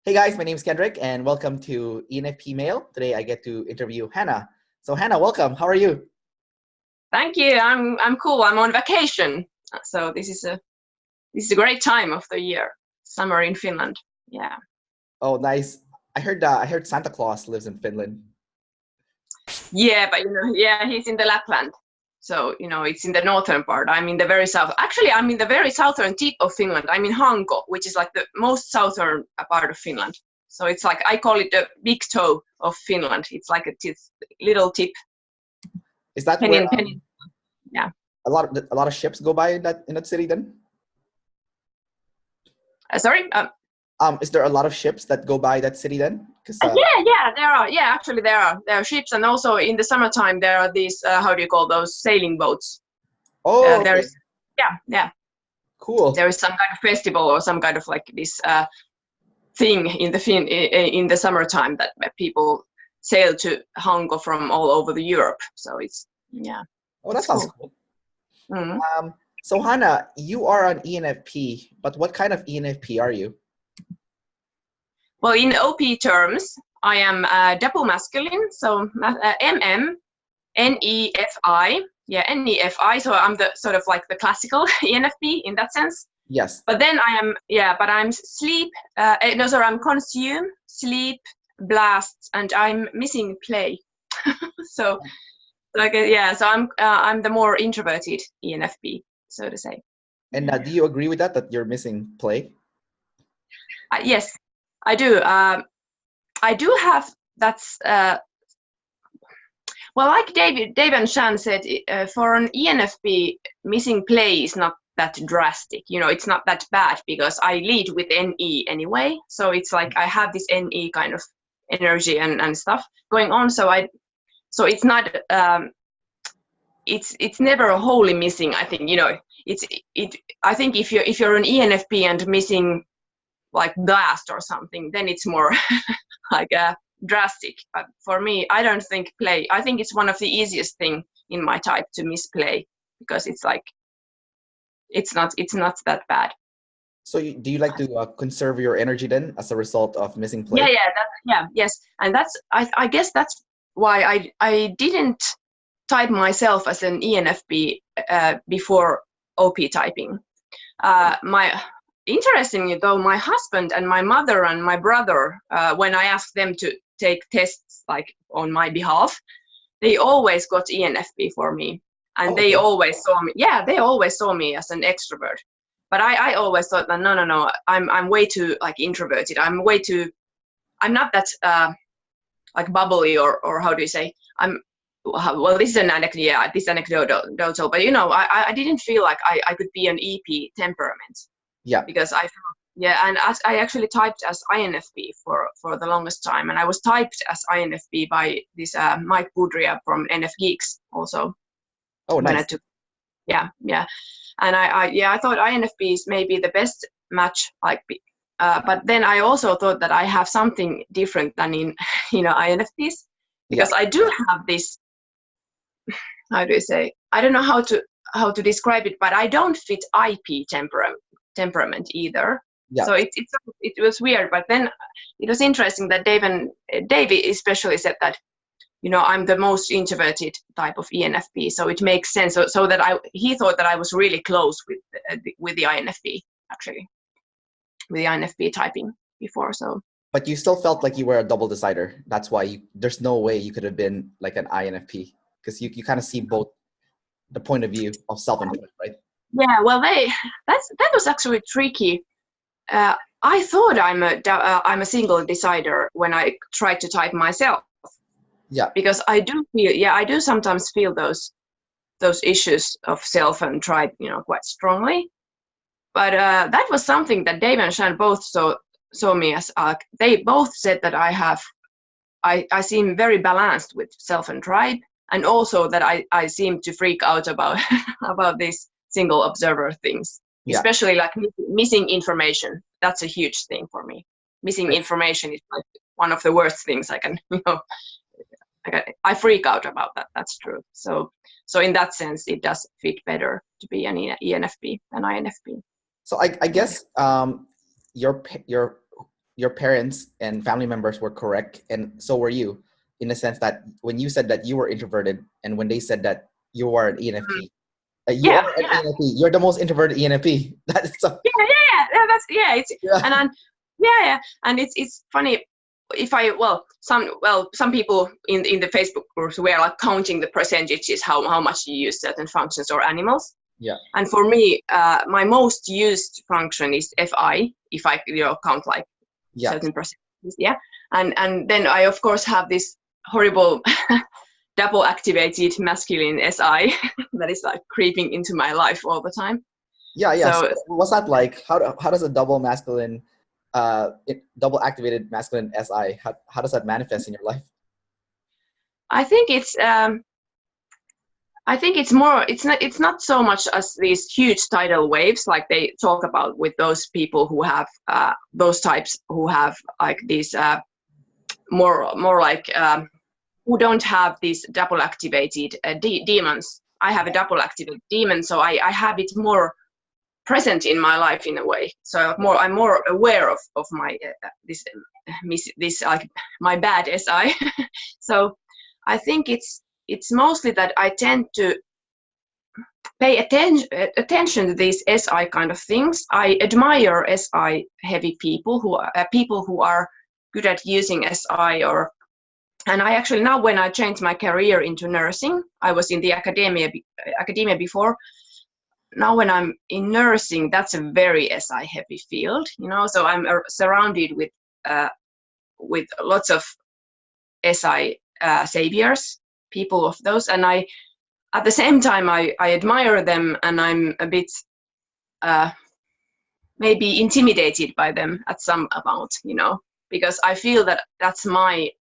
Hey guys, my name is Kendrick and welcome to ENFP Mail. Today I get to interview Hanna. So Hanna, welcome. How are you? Thank you. I'm cool. I'm on vacation, so this is a great time of the year. Summer in Finland. Yeah. Oh, nice. I heard Santa Claus lives in Finland. Yeah, but yeah, he's in the Lapland. So it's in the northern part. I'm in the very south. Actually, I'm in the very southern tip of Finland. I'm in Hanko, which is like the most southern part of Finland. So it's like I call it the big toe of Finland. It's like a little tip. Is that where Yeah. a lot of ships go by in that city then? Sorry. Is there a lot of ships that go by that city then? Because Yeah, there are. Yeah, actually, there are ships, and also in the summertime there are these. How do you call those sailing boats? There okay. is. Yeah. Cool. There is some kind of festival or some kind of like this thing in the summertime that people sail to Hanko from all over the Europe. So Oh, that it's sounds cool. cool. Mhm. So Hanna, you are an ENFP, but what kind of ENFP are you? Well, in OP terms, I am double masculine, so MM, NEFI. Yeah, NEFI. So I'm the sort of like the classical ENFP in that sense. Yes. But then I'm sleep. No, sorry, I'm consume, sleep, blast, and I'm missing play. So so I'm the more introverted ENFP, so to say. And do you agree with that you're missing play? Yes, I do. I do have that's well, like Dave and Shan said, for an ENFP, missing play is not that drastic. It's not that bad because I lead with NE anyway. So it's like I have this NE kind of energy and stuff going on. So it's not it's never wholly missing. I think I think if you're an ENFP and missing like blast or something, then it's more like drastic. But for me, I don't think play. I think it's one of the easiest thing in my type to misplay because it's like it's not that bad. So do you like to conserve your energy then as a result of missing play? Yes, and I guess that's why I didn't type myself as an ENFP before OP typing. Interestingly though, my husband and my mother and my brother, when I asked them to take tests like on my behalf, they always got ENFP for me, and Oh, they okay. always saw me. Yeah, they always saw me as an extrovert, but I always thought that no, I'm way too like introverted. I'm not that like bubbly or how do you say? Well, this is an anecdote. Yeah, this is anecdotal, but I didn't feel like I could be an EP temperament. Yeah. Because and I actually typed as INFP for the longest time, and I was typed as INFP by this Mike Boudria from NF Geeks also. Oh, When I nice. took and I thought INFP is maybe the best match, like, but then I also thought that I have something different than in INFPs, because Yeah. I do have this, how do you say, I don't know how to describe it, but I don't fit IP temperament either. Yeah. So it was weird, but then it was interesting that Dave especially said that I'm the most introverted type of ENFP, so it makes sense. So that he thought that I was really close with the INFP, actually, with the INFP typing before. So But you still felt like you were a double decider. That's why there's no way you could have been like an INFP, because you kind of see both the point of view of self-interest, right? yeah, well, that was actually tricky. I thought I'm a single decider when I tried to type myself, Yeah. because I do sometimes feel those issues of self and tribe, quite strongly. But that was something that Dave and Shan both saw me as. They both said that I seem very balanced with self and tribe, and also that I seem to freak out about about these single observer things, Yeah. especially like missing information. That's a huge thing for me. Missing information is like one of the worst things I can, I freak out about that. That's true. So in that sense, it does fit better to be an ENFP than INFP. So I guess your your parents and family members were correct, and so were you, in the sense that when you said that you were introverted, and when they said that you are an ENFP, you Yeah, are an yeah. ENFP. You're the most introverted ENFP. That is so. Yeah, that's it's Yeah. and yeah, and it's funny if some people in the Facebook groups were like counting the percentages, how much you use certain functions or animals. Yeah. And for me, my most used function is FI, if I count like Yeah. certain percentages. Yeah, and then I of course have this horrible double activated masculine SI that is like creeping into my life all the time. Yeah. Yeah. So So what's that like? How does a double masculine, double activated masculine SI, how does that manifest in your life? I think it's more, it's not so much as these huge tidal waves like they talk about with those people who have those types who have like these more like who don't have these double activated demons. I have a double activated demon, so I have it more present in my life in a way. So I'm more aware of my this like my bad SI. So I think it's mostly that I tend to pay attention to these SI kind of things. I admire SI heavy people who are good at using SI. And I actually, now when I changed my career into nursing, I was in the academia before. Now when I'm in nursing, that's a very SI heavy field, so I'm surrounded with lots of SI saviors, people of those, and I at the same time I admire them, and I'm a bit maybe intimidated by them at some amount, because I feel that that's like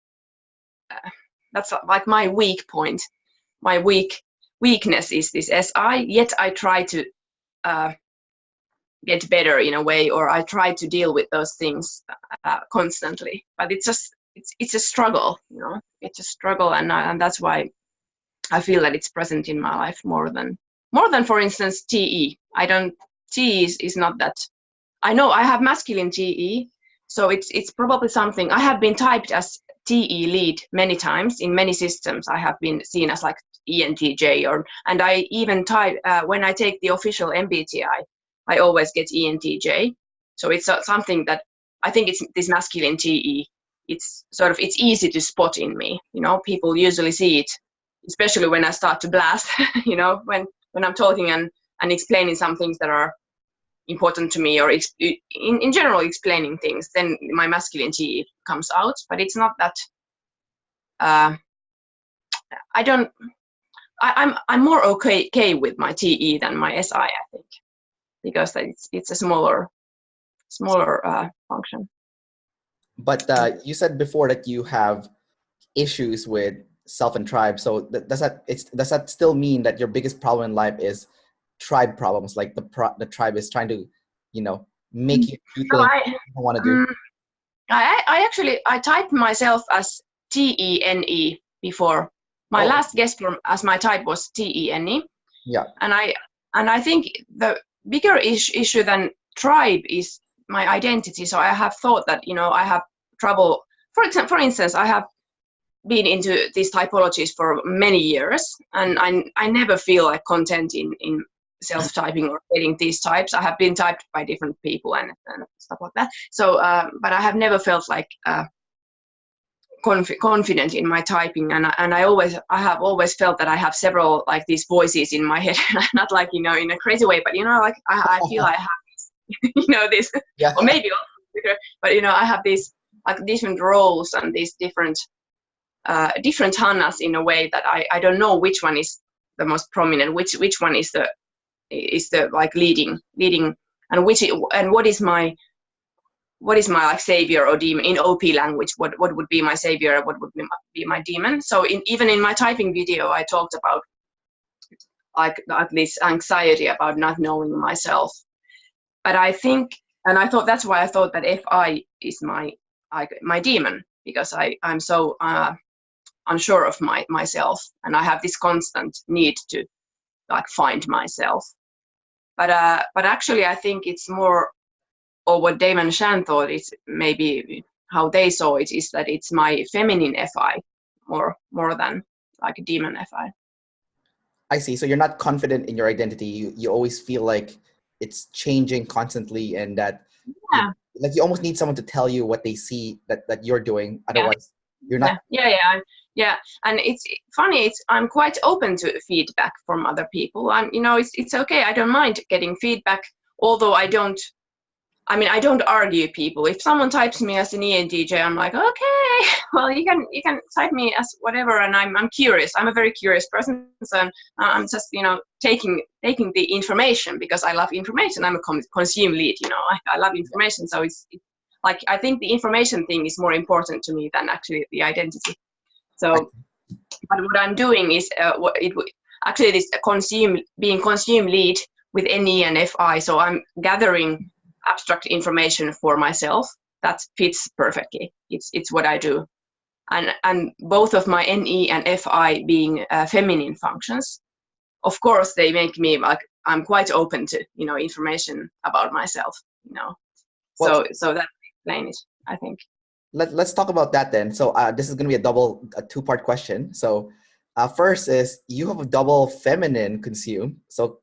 my weak point. My weakness is this SI, yet I try to get better in a way, or I try to deal with those things constantly. But it's a struggle, it's a struggle, and that's why I feel that it's present in my life more than, for instance, TE. TE is not that. I know I have masculine TE, so it's probably something. I have been typed as TE lead many times in many systems. I have been seen as like ENTJ, and I even type when I take the official MBTI, I always get ENTJ. So it's something that I think it's this masculine TE. It's easy to spot in me. People usually see it, especially when I start to blast. When I'm talking and explaining some things that are important to me, or in general explaining things, then my masculinity comes out. But it's not that I'm more okay with my TE than my SI, I think, because it's a smaller function. But you said before that you have issues with self and tribe. So does that still mean that your biggest problem in life is tribe problems? Like the tribe is trying to, make you do things you don't want to do. I actually typed myself as TENE before. My last guest as my type was TENE. Yeah. And I think the bigger issue than tribe is my identity. So I have thought that I have trouble. For instance, I have been into these typologies for many years, and I never feel like content in self-typing or getting these types. I have been typed by different people and stuff like that. So, but I have never felt like confident in my typing, and I have always felt that I have several like these voices in my head, not like in a crazy way, but like I feel I have this, this, Yeah. or maybe, but I have these like different roles and these different Hannas in a way that I don't know which one is the most prominent, which one is the like leading, and what is my like savior or demon in OP language. What would be my savior? What would be my demon? So even in my typing video, I talked about like this anxiety about not knowing myself. But I think, and I thought that's why I thought that FI is my demon, because I'm so unsure of myself, and I have this constant need to like find myself. But actually, I think it's more or what Dave and Shan thought is maybe how they saw it is that it's my feminine FI more than like a demon FI. I see. So you're not confident in your identity. You always feel like it's changing constantly, and that Yeah. you almost need someone to tell you what they see that you're doing. Otherwise, you're not. Yeah. And it's funny. I'm quite open to feedback from other people. It's okay. I don't mind getting feedback, although I don't argue people. If someone types me as an ENTJ, I'm like, okay, well, you can type me as whatever, and I'm curious. I'm a very curious person, so I'm just taking the information because I love information. I'm a consume lead. I love information, so it's like I think the information thing is more important to me than actually the identity. So, but what I'm doing is actually this being consume lead with NE and FI. So I'm gathering abstract information for myself that fits perfectly. It's what I do, and both of my NE and FI being feminine functions, of course they make me like I'm quite open to information about myself. Well, so that explains it, I think. Let's talk about that then. So this is going to be a two-part question. So first is you have a double feminine consume. So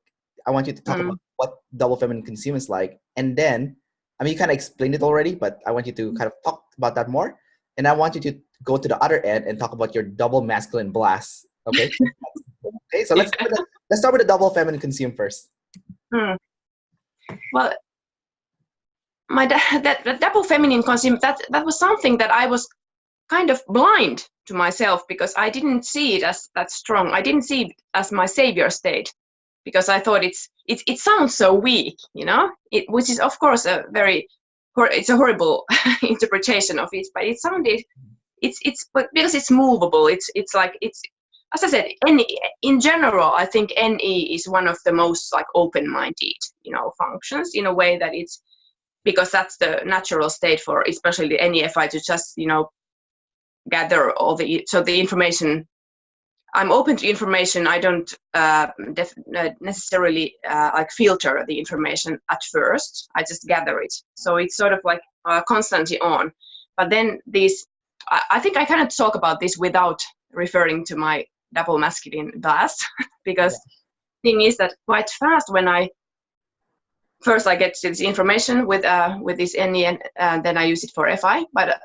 I want you to talk about what double feminine consume is like. And then, I mean, you kind of explained it already, but I want you to kind of talk about that more. And I want you to go to the other end and talk about your double masculine blast. Okay. Okay. So let's start with the double feminine consume first. Well, that double feminine consume, that was something that I was kind of blind to myself because I didn't see it as that strong. I didn't see it as my savior state because I thought it sounds so weak, which is of course it's a horrible interpretation of it, but it sounded but because it's movable, it's like as I said, in general, I think NE is one of the most like open-minded, functions in a way that it's because that's the natural state for especially the NEFI to just gather all the information. I'm open to information. I don't necessarily like filter the information at first. I just gather it. So it's sort of like constantly on. But then I think I cannot talk about this without referring to my double masculine blast because the thing is that quite fast when I get this information with this NE and then I use it for FI. But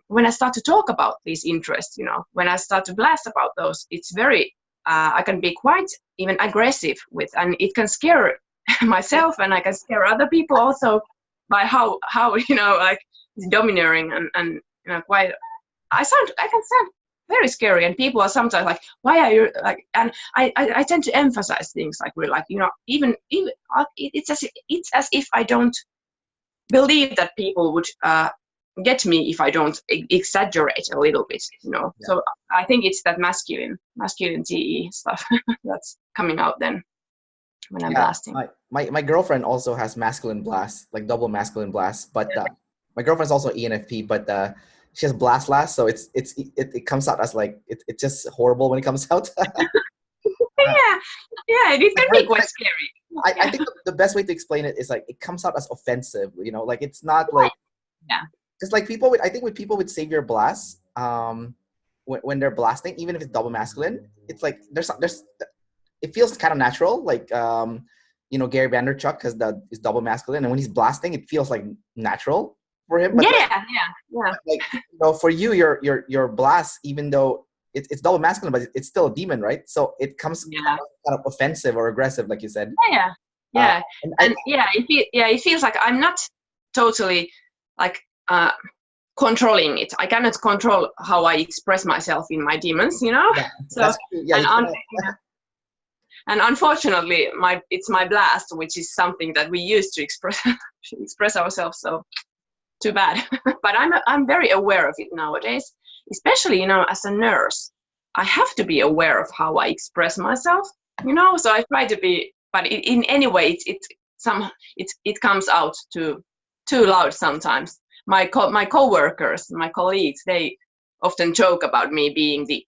when I start to talk about these interests, when I start to blast about those, it's very, I can be quite even aggressive with, and it can scare myself and I can scare other people also by how like it's domineering and quite, I can sound very scary, and people are sometimes like, why are you like, and I tend to emphasize things like we're like, even it's as if I don't believe that people would get me if I don't exaggerate a little bit, So I think it's that masculine TE stuff that's coming out then when I'm blasting. My girlfriend also has masculine blast, like double masculine blast, but my girlfriend's also ENFP, but she has blast last, so it comes out as like it's just horrible when it comes out. It can be quite scary. I think the best way to explain it is like it comes out as offensive, like it's not like just like people with people with savior blasts, when they're blasting, even if it's double masculine, it's like there's it feels kind of natural, like Gary Vaynerchuk has is double masculine, and when he's blasting, it feels like natural for him. But like, for you, your blast, even though it's double masculine, but it's still a demon, right? So it comes kind of offensive or aggressive, like you said. It feels like I'm not totally like controlling it. I cannot control how I express myself in my demons, and unfortunately, it's my blast, which is something that we use to express ourselves. So too bad. But I'm very aware of it nowadays, especially as a nurse. I have to be aware of how I express myself, So I try to be, but in any way, it comes out too loud sometimes. My coworkers, my colleagues, they often joke about me being the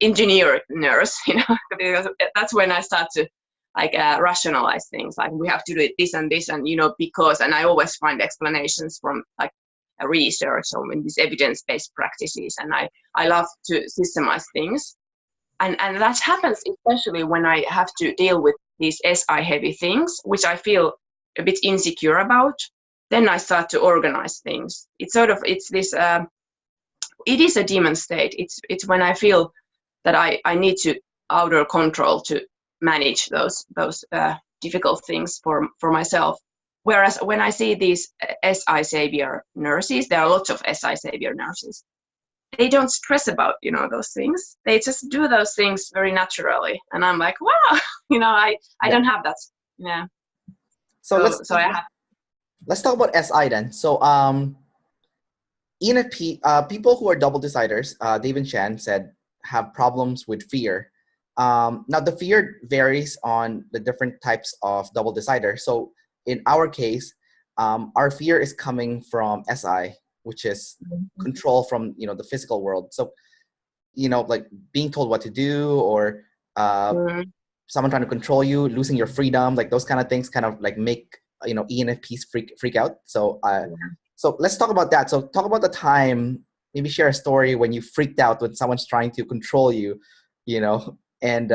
engineer nurse, because that's when I start to rationalize things, like we have to do it this and this, and because, and I always find explanations from like a research or in these evidence-based practices, and I love to systemize things, and that happens especially when I have to deal with these SI heavy things, which I feel a bit insecure about. Then I start to organize things. It is a demon state. It's when I feel that I need to outer control to manage those difficult things for myself. Whereas when I see these SI savior nurses, there are lots of SI savior nurses. They don't stress about those things. They just do those things very naturally, and I'm like, wow, I don't have that. Yeah. So let's talk about SI then. So ENFP, people who are double deciders, Dave and Shan said, have problems with fear. Now the fear varies on the different types of double decider. So in our case, our fear is coming from SI, which is control from the physical world. So like being told what to do, or someone trying to control you, losing your freedom, like those kind of things kind of like make ENFPs freak out. So so let's talk about that. So talk about the time, maybe share a story when you freaked out when someone's trying to control you, and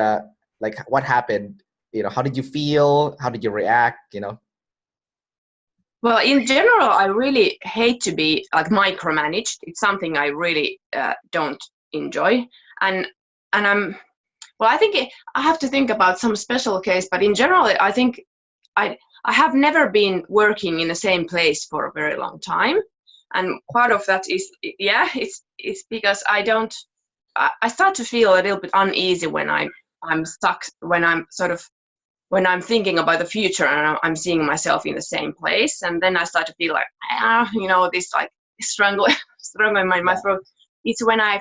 like what happened, how did you feel? How did you react, Well, in general, I really hate to be like micromanaged. It's something I really don't enjoy. And I think I have to think about some special case, but in general, I think I have never been working in the same place for a very long time. And part of that is, it's because I start to feel a little bit uneasy when I'm stuck, when I'm thinking about the future and I'm seeing myself in the same place. And then I start to feel like, this like struggle in my throat. It's when I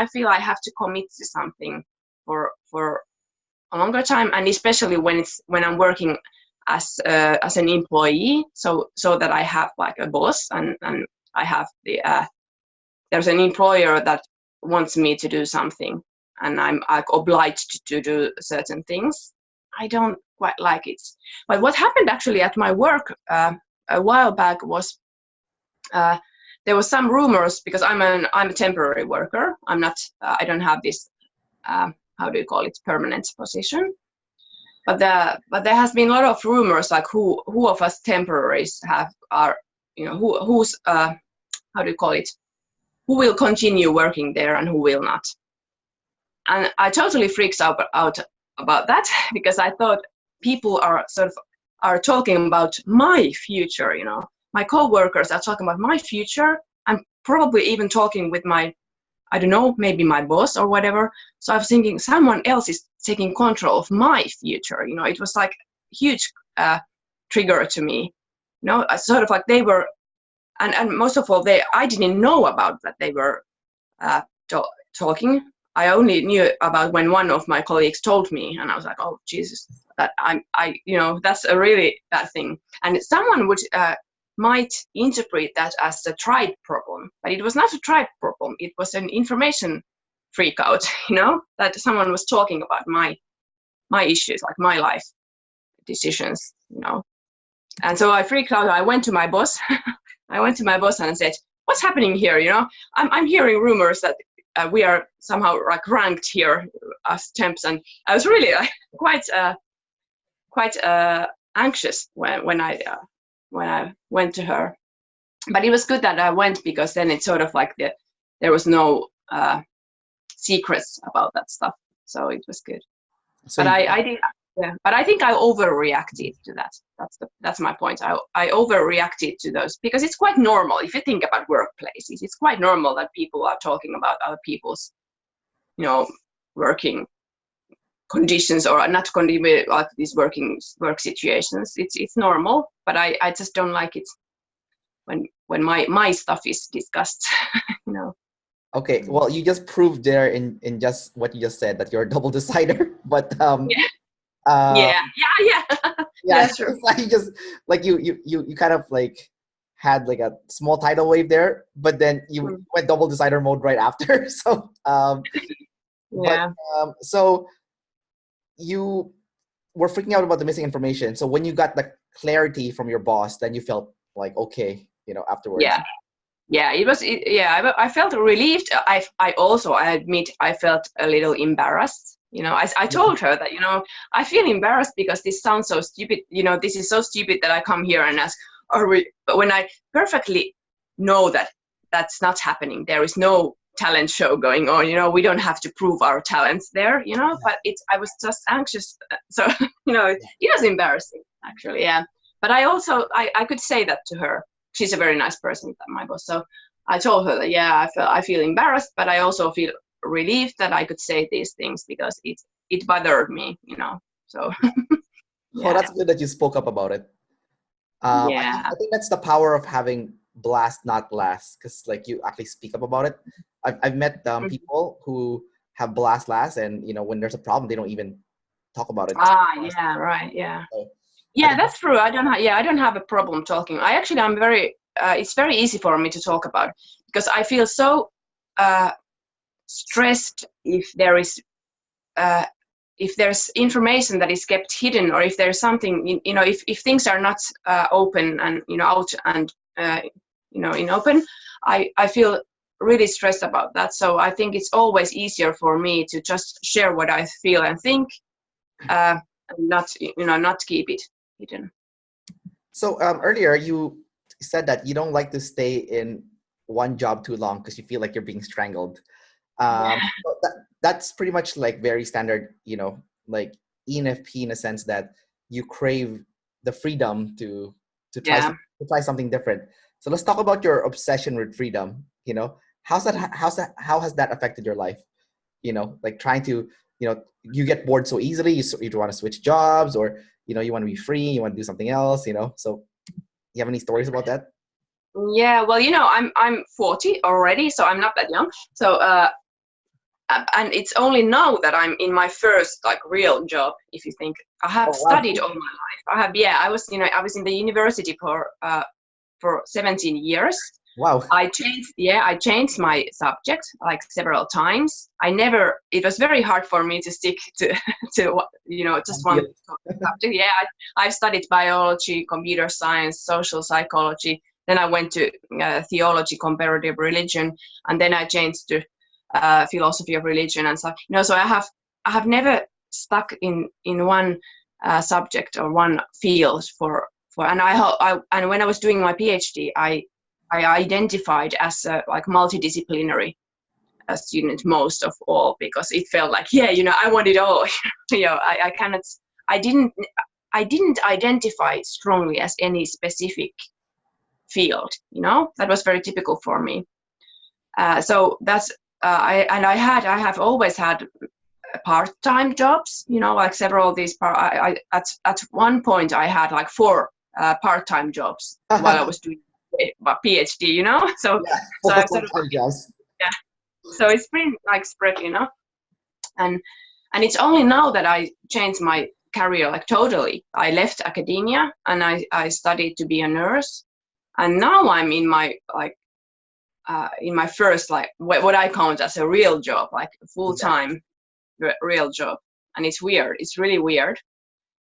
feel I have to commit to something for a longer time, and especially when I'm working as an employee, so that I have like a boss, and I have there's an employer that wants me to do something, and I'm like obliged to do certain things. I don't quite like it. But what happened actually at my work a while back was there was some rumors, because I'm a temporary worker. I'm not. I don't have this. How do you call it? Permanent position. But there has been a lot of rumors, like who of us temporaries who's how do you call it? Who will continue working there and who will not? And I totally freaked out about that, because I thought people are talking about my future. My co-workers are talking about my future. I'm probably even talking with my, I don't know, maybe my boss or whatever. So I was thinking someone else is taking control of my future. It was like a huge trigger to me. I sort of like they were, and most of all, I didn't know about that they were talking. I only knew about when one of my colleagues told me, and I was like, oh Jesus, that that's a really bad thing. And someone would might interpret that as a tribe problem, but it was not a tribe problem. It was an information freak out, that someone was talking about my issues, like my life decisions, And so I freaked out. I went to my boss. And said, what's happening here? I'm hearing rumors that we are somehow like ranked here as temps, and I was really quite anxious when I went to her. But it was good that I went, because then it's sort of like there was no secrets about that stuff, so it was good. So but I did, but I think I overreacted to that. That's my point. I overreacted to those, because it's quite normal if you think about workplaces. It's quite normal that people are talking about other people's working conditions, or not like these work situations. It's normal, but I just don't like it when my stuff is discussed. Okay, well, you just proved there in just what you just said that you're a double decider, but yeah, that's true. You just like you kind of like had like a small tidal wave there, but then you went double decider mode right after. So yeah. But so you we're freaking out about the missing information. So when you got the clarity from your boss, then you felt like okay, afterwards. Yeah, I felt relieved. I admit I felt a little embarrassed. I told her that I feel embarrassed because this sounds so stupid. This is so stupid that I come here and ask, but when I perfectly know that that's not happening, there is no talent show going on. We don't have to prove our talents there. But I was just anxious, so it was embarrassing actually. Yeah, but I could say that to her. She's a very nice person, my boss. So I told her that I feel embarrassed, but I also feel relieved that I could say these things because it bothered me. So. Oh, that's good that you spoke up about it. I think that's the power of having blast, not last, because like you actually speak up about it. I've met people who have blast last, and when there's a problem, they don't even talk about it. Yeah, right, yeah. So, yeah, that's true. I don't have a problem talking. I'm very. It's very easy for me to talk about because I feel so stressed if there's information that is kept hidden, or if there's something, if things are not open and out and in open, I feel really stressed about that. So I think it's always easier for me to just share what I feel and think, and not keep it hidden. So earlier you said that you don't like to stay in one job too long because you feel like you're being strangled. So that's pretty much like very standard, like ENFP, in a sense that you crave the freedom to try something different. So let's talk about your obsession with freedom. How has that affected your life? Like trying to, you get bored so easily, you want to switch jobs, or you want to be free, you want to do something else, so you have any stories about that? Yeah, well, I'm 40 already, so I'm not that young. So and it's only now that I'm in my first like real job. If you think, I have studied all my life. I was in the university for 17 years. Wow. I changed my subject like several times. It was very hard for me to stick to just one subject. Yeah, I studied biology, computer science, social psychology. Then I went to theology, comparative religion, and then I changed to philosophy of religion and stuff. So I have never stuck in one subject or one field for and when I was doing my PhD, I identified as a like multidisciplinary student most of all, because it felt like I want it all. I didn't identify strongly as any specific field. That was very typical for me. So that's I have always had part-time jobs, like several of these at one point I had like 4 part-time jobs while I was doing my PhD, so so it's been like spread, and it's only now that I changed my career like totally. I left academia and I studied to be a nurse, and now I'm in my like in my first like what I count as a real job, like a full-time real job. And it's weird, it's really weird,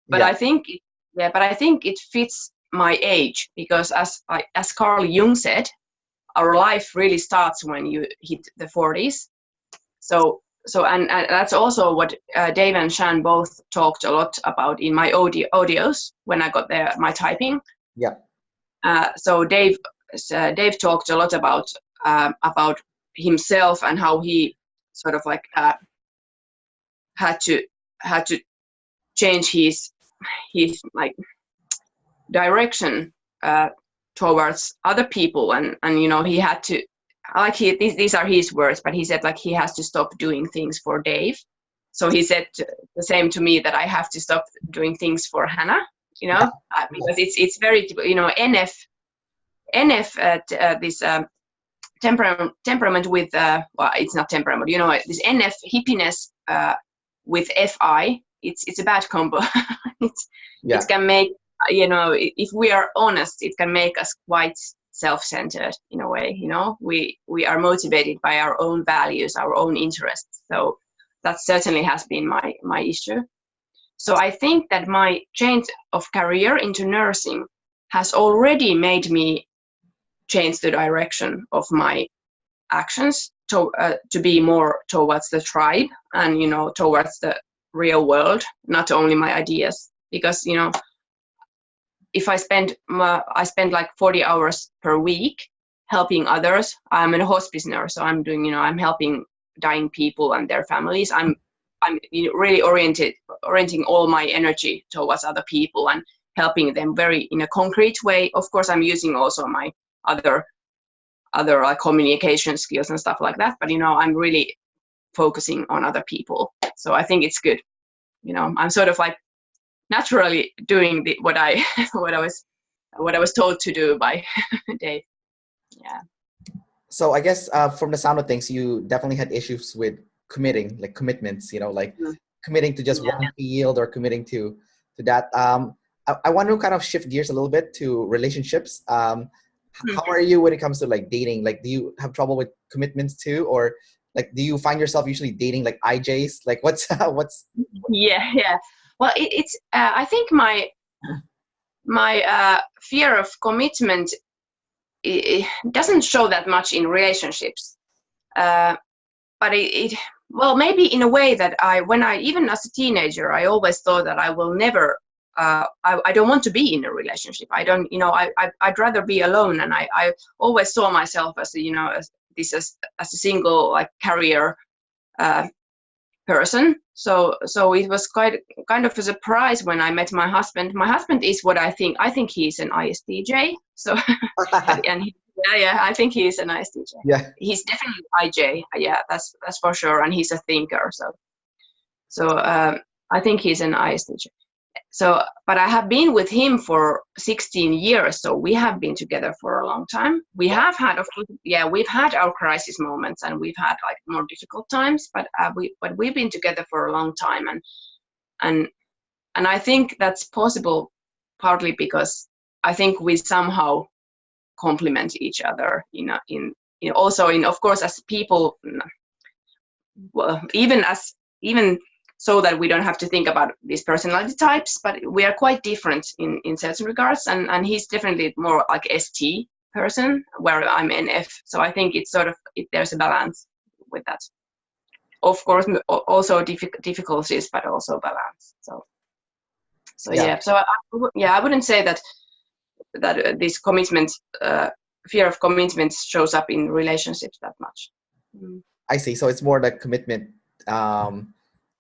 but I think it fits my age, because as Carl Jung said, our life really starts when you hit the 40s. So and that's also what Dave and Shan both talked a lot about in my audios when I got my typing. So Dave talked a lot about himself and how he sort of like had to change his like direction towards other people, and he had to these are his words, but he said like he has to stop doing things for Dave. So he said the same to me, that I have to stop doing things for Hanna, because it's very NF this temperament with it's not temperament, this NF hippiness with FI, it's a bad combo. It can make, if we are honest, it can make us quite self-centered in a way. We are motivated by our own values, our own interests. So that certainly has been my issue. So I think that my change of career into nursing has already made me change the direction of my actions to be more towards the tribe and, you know, towards the real world, not only my ideas. Because, you know, if I spend like 40 hours per week helping others. I'm a hospice nurse, so I'm doing, you know, I'm helping dying people and their families. I'm really orienting all my energy towards other people and helping them very in a concrete way. Of course, I'm using also my other like communication skills and stuff like that. But, you know, I'm really focusing on other people. So I think it's good. You know, I'm sort of like naturally doing what I was told to do by Dave. Yeah. So I guess from the sound of things, you definitely had issues with committing, like commitments, you know, like committing to just one field or committing to that. I want to kind of shift gears a little bit to relationships. How are you when it comes to like dating? Like, do you have trouble with commitments too? Or like, do you find yourself usually dating like IJs? Like what's Yeah. Well, it's I think my fear of commitment, it doesn't show that much in relationships, but it well, maybe in a way that when I even as a teenager, I always thought that I will never I don't want to be in a relationship. I don't, you know, I'd rather be alone, and I always saw myself as a, you know, as a single like career person. So it was kind of a surprise when I met my husband. My husband is what I think he's an ISTJ. So and I think he's an ISTJ. Yeah. He's definitely IJ. Yeah, that's for sure. And he's a thinker. So I think he's an ISTJ. So, but I have been with him for 16 years, so we have been together for a long time. We have had, of course, we've had our crisis moments, and we've had like more difficult times, but we've been together for a long time, and I think that's possible partly because I think we somehow complement each other, you know, also of course as people, well, even so that we don't have to think about these personality types, but we are quite different in certain regards, and he's definitely more like ST person, where I'm NF. So I think it's sort of there's a balance with that. Of course, also difficulties, but also balance. So yeah. So I wouldn't say that this commitment, fear of commitment, shows up in relationships that much. I see. So it's more the commitment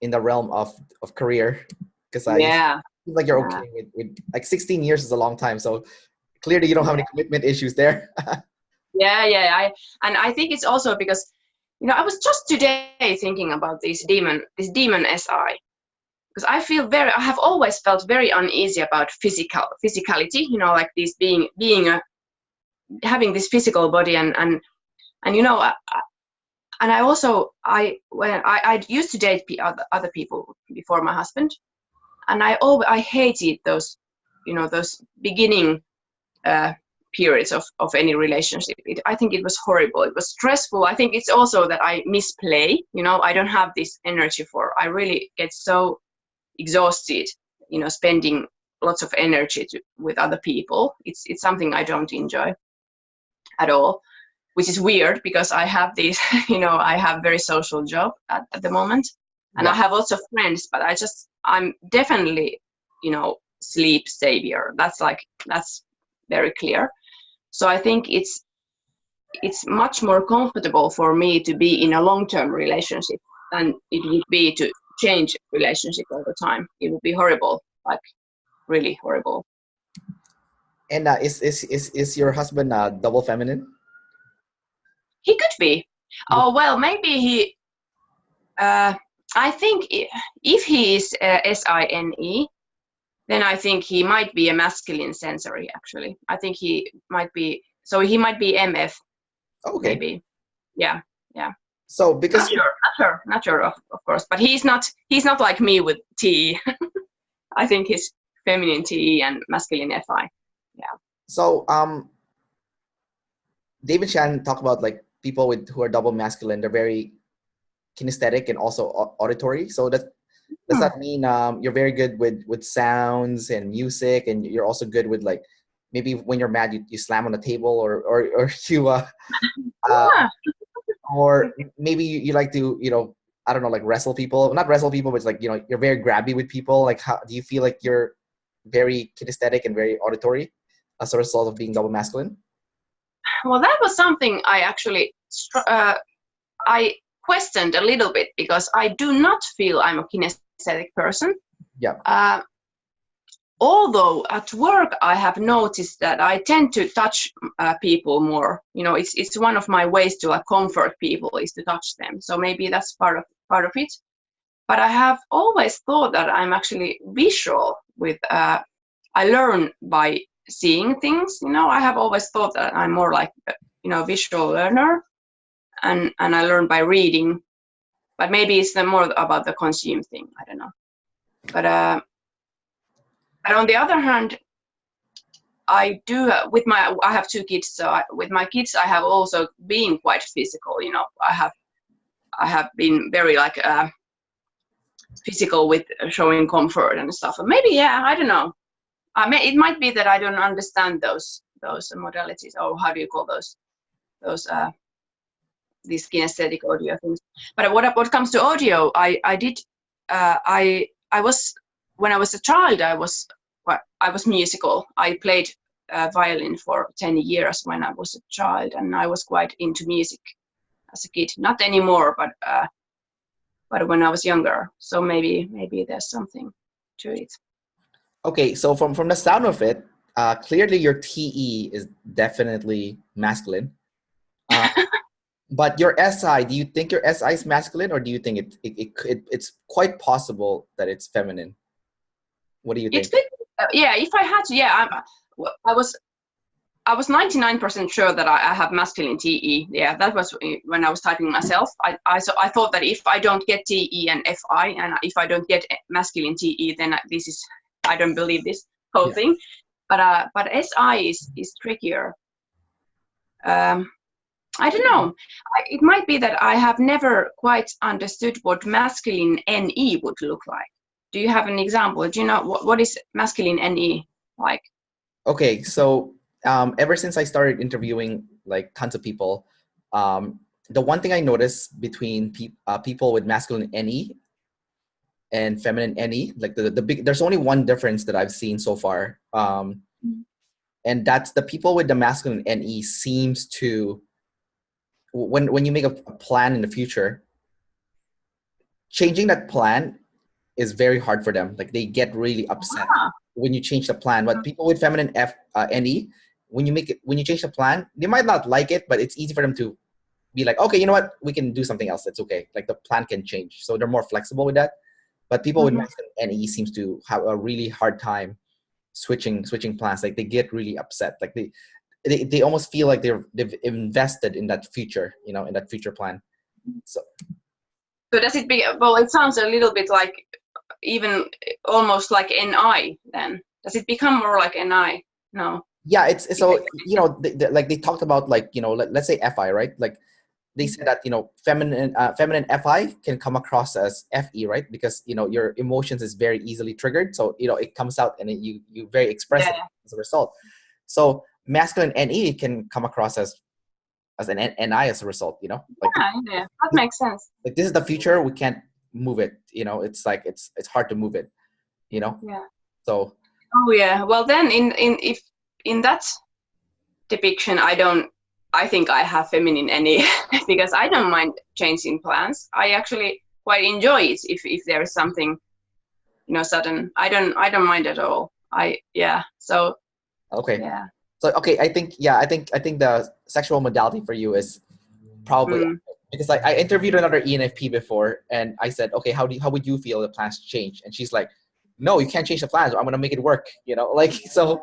in the realm of career, because I feel like you're okay with like 16 years is a long time, so clearly you don't have any commitment issues there. I think it's also because, you know, I was just today thinking about this demon SI, because I have always felt very uneasy about physicality, you know, like this having this physical body, and you know, and I used to date other people before my husband, and I hated those, you know, those beginning periods of any relationship. I think it was horrible. It was stressful. I think it's also that I misplay. You know, I don't have this energy I really get so exhausted, you know, spending lots of energy with other people. It's something I don't enjoy at all. Which is weird because I have this, you know, I have very social job at the moment, and I have lots of friends, but I'm definitely, you know, sleep savior. That's very clear. So I think it's much more comfortable for me to be in a long-term relationship than it would be to change relationship all the time. It would be horrible, like really horrible. And is your husband double feminine? He could be. Oh, well, maybe he, I think if he is SINE, then I think he might be a masculine sensory, actually. I think he might be, so he might be MF. Okay. Maybe. Yeah. So because not sure of course, but he's not like me with TE. I think he's feminine TE and masculine FI. Yeah. So Dave and Shannon talk about like people who are double masculine. They're very kinesthetic and also auditory. So does that mean you're very good with sounds and music, and you're also good with like maybe when you're mad you slam on the table, or you uh, Yeah. or maybe you like to, I don't know, like wrestle people, not wrestle people, but it's like, you're very grabby with people. Like, how do you feel like you're very kinesthetic and very auditory as a result of being double masculine? Well, that was something I actually I questioned a little bit, because I do not feel I'm a kinesthetic person. Yeah. Although at work I have noticed that I tend to touch people more. It's one of my ways to like comfort people is to touch them. So maybe that's part of it. But I have always thought that I'm actually visual with. I learn by seeing things. I have always thought that I'm more like visual learner, and I learn by reading. But maybe it's more about the consume thing. I don't know. But on the other hand, I do I have two kids, so with my kids I have also been quite physical. I have been very like physical with showing comfort and stuff. And maybe, yeah, I don't know. It might be that I don't understand those modalities, or how do you call those these kinesthetic audio things. But what comes to audio, I was, when I was a child, I was musical. I played violin for 10 years when I was a child, and I was quite into music as a kid. Not anymore, but when I was younger. So maybe there's something to it. Okay, so from the sound of it, clearly your TE is definitely masculine. But your SI, do you think your SI is masculine, or do you think it's quite possible that it's feminine? What do you think? Yeah, if I had to, yeah, I was 99% sure that I have masculine TE. Yeah, that was when I was typing myself. I thought that if I don't get TE and FI, and if I don't get masculine TE, then I don't believe this whole thing. But SI is trickier. I don't know. It might be that I have never quite understood what masculine NE would look like. Do you have an example? Do you know what is masculine NE like? Okay, so ever since I started interviewing like tons of people, the one thing I noticed between people with masculine NE and feminine NE, like the big, there's only one difference that I've seen so far, and that's the people with the masculine NE seems to, when you make a plan in the future, changing that plan is very hard for them. Like they get really upset when you change the plan. But people with feminine NE, when you change the plan, they might not like it, but it's easy for them to be like, okay, you know what, we can do something else. It's okay. Like the plan can change, so they're more flexible with that. But people with masculine NE seems to have a really hard time switching plans. Like they get really upset. Like they almost feel like they've invested in that future, in that future plan. So does it be? Well, it sounds a little bit like even almost like NI. Then does it become more like NI? No. Yeah, it's so like they talked about, like, let's say FI, right? Like they said that feminine FI can come across as FE, right? Because your emotions is very easily triggered, so it comes out and you very expressive as a result. So masculine NE can come across as an NI as a result. Like yeah, that makes sense. Like this is the future, we can't move it. It's like it's hard to move it. Yeah. So. Oh yeah. Well then, if in that depiction, I think I have feminine NE because I don't mind changing plans. I actually quite enjoy it if there is something, sudden. I don't mind at all. So. Okay. Yeah. So okay, I think the sexual modality for you is probably because I interviewed another ENFP before, and I said, okay, how would you feel if the plans change? And she's like, no, you can't change the plans. I'm gonna make it work. Like so.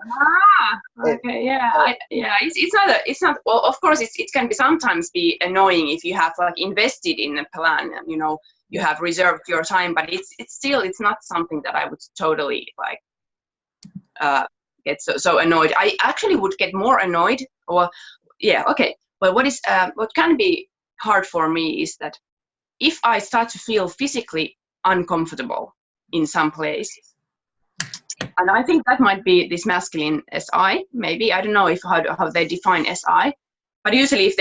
Okay. Yeah. It's not. Well, of course, it can be sometimes be annoying if you have like invested in a plan and you have reserved your time, but it's still not something that I would totally like get so annoyed. I actually would get more annoyed. Or yeah. Okay. But what can be hard for me is that if I start to feel physically uncomfortable, in some place. And I think that might be this masculine SI, maybe. I don't know if how they define SI, but usually if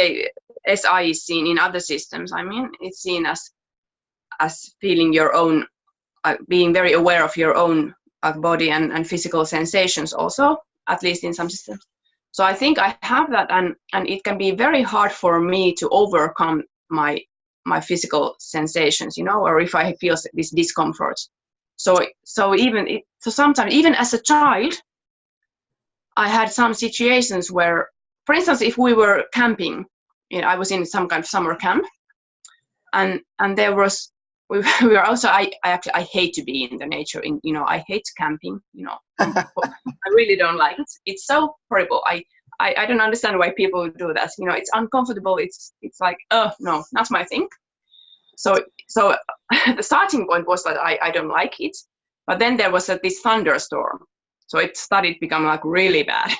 SI is seen in other systems, I mean, it's seen as feeling your own, being very aware of your own body and physical sensations also, at least in some systems. So I think I have that, and it can be very hard for me to overcome my physical sensations, or if I feel this discomfort. So sometimes, even as a child, I had some situations where, for instance, if we were camping, I was in some kind of summer camp, and there was we were also I hate to be in the nature. I hate camping. I really don't like it. It's so horrible. I don't understand why people do that. It's uncomfortable. It's like, oh no, not my thing. So the starting point was that I don't like it, but then there was this thunderstorm, so it started to become like really bad.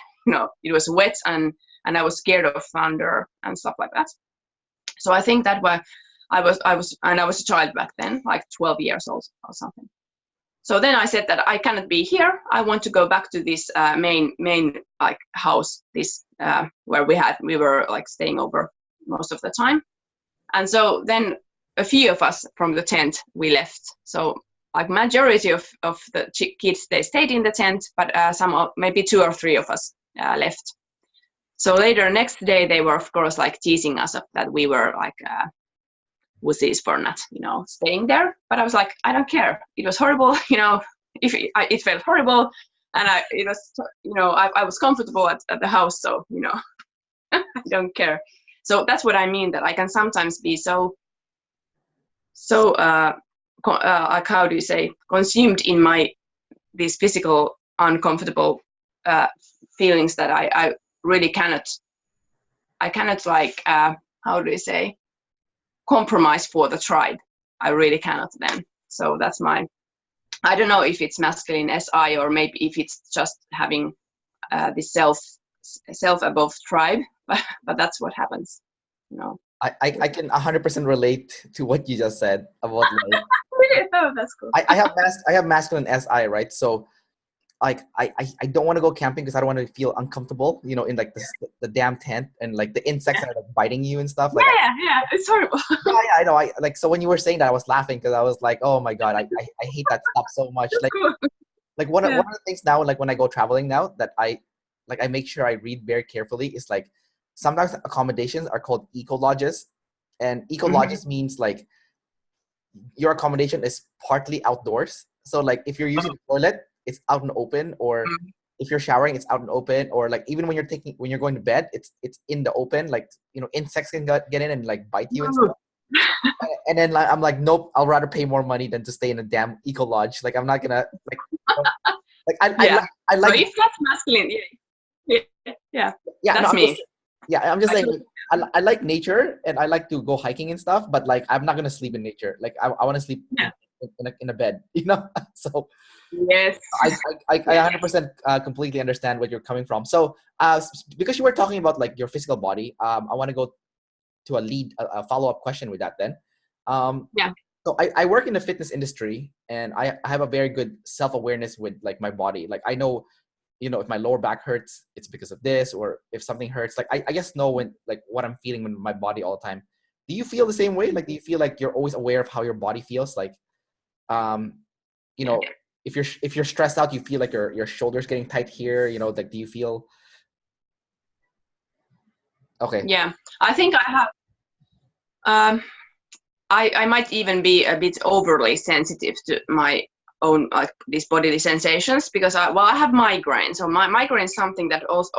It was wet, and I was scared of thunder and stuff like that. So I think that I was a child back then, like 12 years old or something. So then I said that I cannot be here. I want to go back to this main like house, this where we were like staying over most of the time. And so then a few of us from the tent, we left. So like majority of the kids, they stayed in the tent, but maybe 2 or 3 of us left. So later, next day, they were of course like teasing us that we were like wussies for not, staying there. But I was like, I don't care. It was horrible, it felt horrible, and I was comfortable at the house, so I don't care. So that's what I mean, that I can sometimes be so like, how do you say, consumed in these physical uncomfortable feelings that I really cannot like how do you say, compromise for the tribe. I really cannot then. So that's I don't know if it's masculine SI, or maybe if it's just having this self above tribe, but that's what happens. I can 100% relate to what you just said about like. Really? Oh, that's cool. I have masculine SI, right? So like I don't want to go camping because I don't want to feel uncomfortable, in like the damn tent, and like the insects are like biting you and stuff. Like yeah, it's horrible. yeah, I know. So when you were saying that, I was laughing because I was like, oh my god, I hate that stuff so much. Like one of the things now, like when I go traveling now, that I make sure I read very carefully is like, sometimes accommodations are called eco lodges, and eco lodges means like your accommodation is partly outdoors. So like if you're using the toilet, it's out and open, or if you're showering, it's out and open, or like even when you're going to bed, it's in the open. Like insects can get in and like bite you and stuff. And then like, I'm like, nope, I'll rather pay more money than to stay in a damn eco lodge. Like I'm not gonna like I like. So if that's masculine, yeah, that's me. I'm just saying, I like nature and I like to go hiking and stuff, but like I'm not gonna sleep in nature. Like I want to sleep in a bed, So yes, I 100% completely understand where you're coming from. So because you were talking about like your physical body, I want to go to a follow-up question with that then. So I work in the fitness industry, and I have a very good self-awareness with like my body. Like I know, if my lower back hurts, it's because of this, or if something hurts, like I just know when, like, what I'm feeling in my body all the time. Do you feel the same way? Like, do you feel like you're always aware of how your body feels? Like, if you're stressed out, you feel like your shoulders getting tight here, like, do you feel? Okay. Yeah, I think I have, I might even be a bit overly sensitive to my own like these bodily sensations, because I have migraine. So my migraine is something that also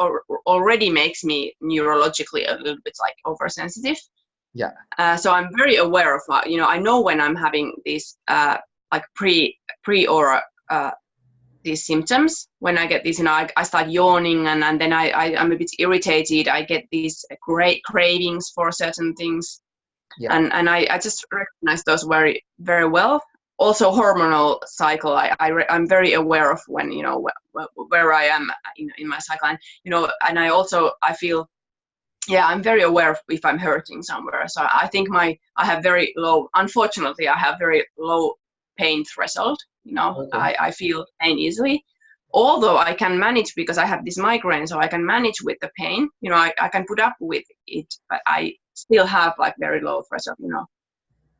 already makes me neurologically a little bit like oversensitive. Yeah. So I'm very aware of I know when I'm having these like pre or these symptoms. When I get these, I start yawning, and then I'm a bit irritated. I get these great cravings for certain things. Yeah. And I just recognize those very, very well. Also, hormonal cycle. I'm very aware of when where I am in my cycle, and and I feel, I'm very aware of if I'm hurting somewhere. So I think I have very low. Unfortunately, I have very low pain threshold. Okay. I feel pain easily. Although I can manage because I have this migraine, so I can manage with the pain. I can put up with it, but I still have like very low threshold.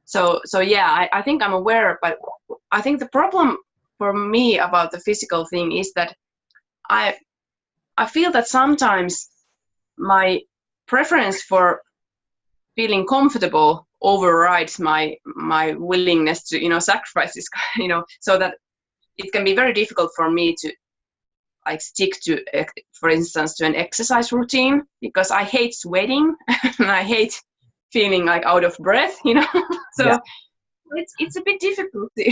So yeah, I think I'm aware, but I think the problem for me about the physical thing is that I feel that sometimes my preference for feeling comfortable overrides my willingness to sacrifice this so that it can be very difficult for me to like stick to, for instance, to an exercise routine, because I hate sweating and I hate feeling like out of breath. So Yeah. it's a bit difficult to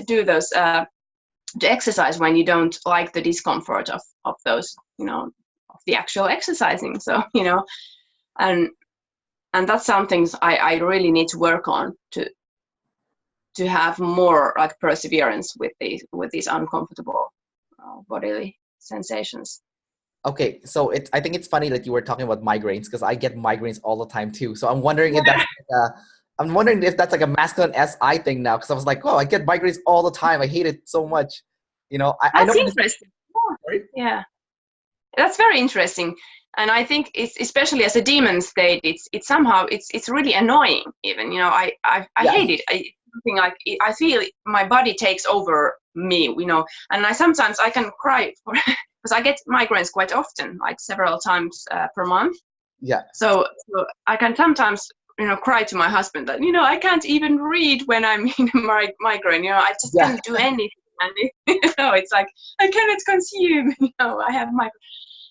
do those to exercise when you don't like the discomfort of those of the actual exercising. So and that's something I really need to work on to have more like perseverance with these uncomfortable bodily sensations. Okay, so I think it's funny that you were talking about migraines because I get migraines all the time too. So I'm wondering if I'm wondering if that's like a masculine SI thing now, because I was like, oh, I get migraines all the time. I hate it so much. I know That's this. interesting. Right? Yeah, that's very interesting. And I think it's, especially as a demon state, it's somehow it's really annoying. Even I Yeah, hate it. Something like I feel my body takes over me. And sometimes I can cry because I get migraines quite often, like several times per month. yeah, So I can sometimes cry to my husband that I can't even read when I'm in a migraine. I just yeah. can't do anything, and it's like I cannot consume. I have migraine.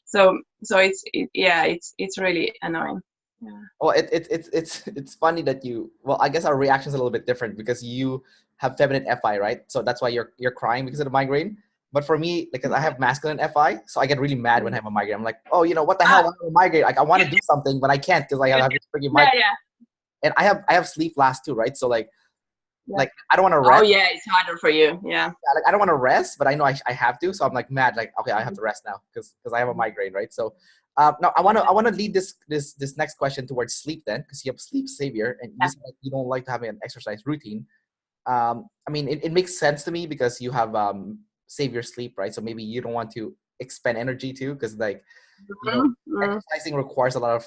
So it's really annoying. Yeah. Well, it's funny that you. Well, I guess our reaction's a little bit different because you have feminine FI, right? So that's why you're crying because of the migraine. But for me, because I have masculine FI, so I get really mad when I have a migraine. I'm like, oh, what the hell? I have a migraine. Like I want to do something, but I can't because I have this freaking Yeah, migraine. yeah, And I have sleep last too, right? So like yeah. I don't want to Oh rest. yeah, it's harder for you. Yeah. Yeah, like I don't want to rest, but I know I have to. So I'm like mad. Like okay, I have to rest now because I have a migraine, right? So now I want to lead this next question towards sleep then, because you have sleep savior and you said that you don't like to have an exercise routine. I mean, it makes sense to me because you have savior sleep, right? So maybe you don't want to expend energy too, because like Mm-hmm. exercising requires a lot of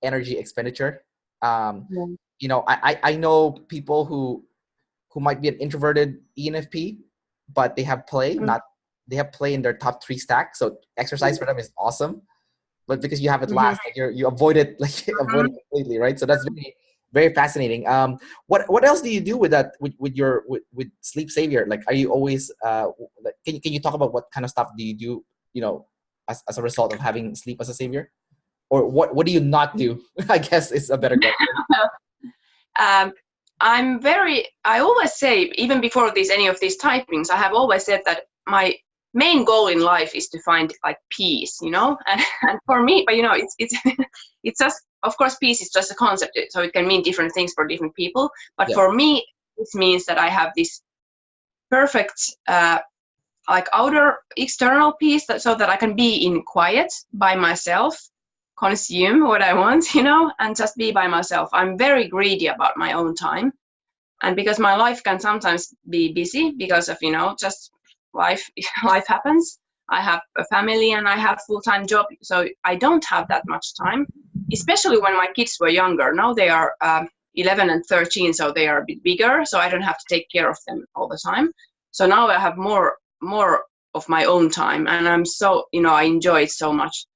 energy expenditure. Um, Yeah. I know people who might be an introverted ENFP, but they have play in their top 3 stack. So exercise for them is awesome, but because you have it Mm-hmm. last, like you avoid it, like avoid it completely, right? So that's very very fascinating. What else do you do with that with your with sleep savior? Like, are you always like, can you talk about what kind of stuff do you do? As a result of having sleep as a savior, or what do you not do? I guess is a better question. um, I always say, even before any of these typings, I have always said that my main goal in life is to find like peace, and for me, but it's it's just, of course, peace is just a concept, so it can mean different things for different people. But Yeah, for me, this means that I have this perfect, like outer external peace, so that I can be in quiet by myself, consume what I want, and just be by myself. I'm very greedy about my own time. And because my life can sometimes be busy because of, just life, life happens. I have a family and I have full-time job, so I don't have that much time, especially when my kids were younger. Now they are 11 and 13, so they are a bit bigger, so I don't have to take care of them all the time. So now I have more of my own time, and I'm so, I enjoy it so much.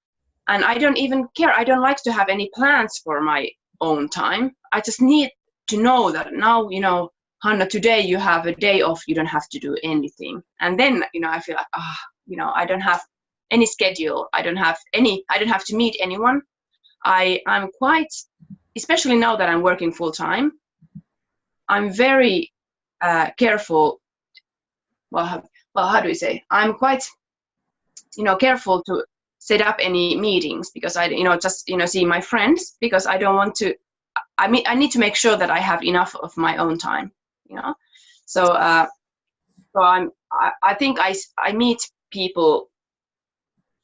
And I don't even care. I don't like to have any plans for my own time. I just need to know that now, Hanna, today you have a day off. You don't have to do anything. And then, I feel like, I don't have any schedule. I don't have to meet anyone. I'm quite, especially now that I'm working full time, I'm very careful. How do we say? I'm quite, careful to set up any meetings because I, just, see my friends, because I don't want to. I need to make sure that I have enough of my own time. So I think I meet people